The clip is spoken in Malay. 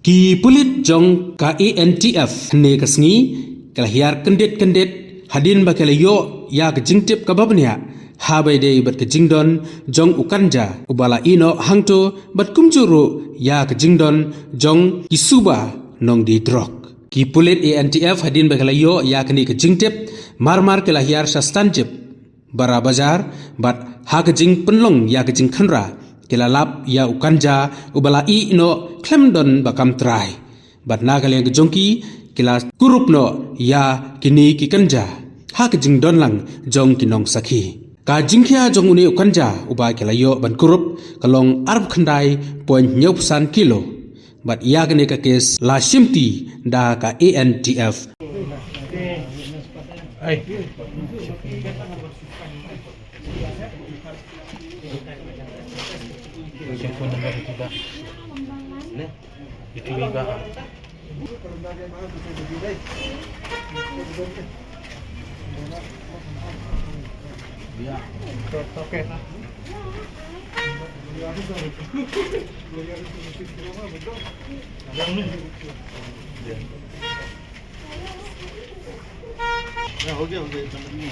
Ki pulit jong ka ANTF ne kasngi kalahiar kendet hadin bakalayo ya kejingtip kababnya habai dei bat kejingdon jong ukanja ubala ino hangto bat kumjuru ya kejingdon jong kisuba nong di drok. Ki pulit ANTF hadin bakalayo ya keni kejingtip marmar kalahiar sastanjip bara bazar bat ha kejing penlong ya kejing khanra kilalap ya ukanja ubala i no klemdon bakam trai bat nagal yang kejongki kila kurup no ya kini kikanja ha kejing don lang jong kinong sakhi ka jingkhia jong uni ukanja uba kilayo ban kurup kalong arab khandai point nyopsan kilo bat ya kini ka kes la shimti da ka ANTF ai Telepon nombor itu dah. Nah, itu juga. Dia. Oke. Yang ni. Ya, okey, sama ini.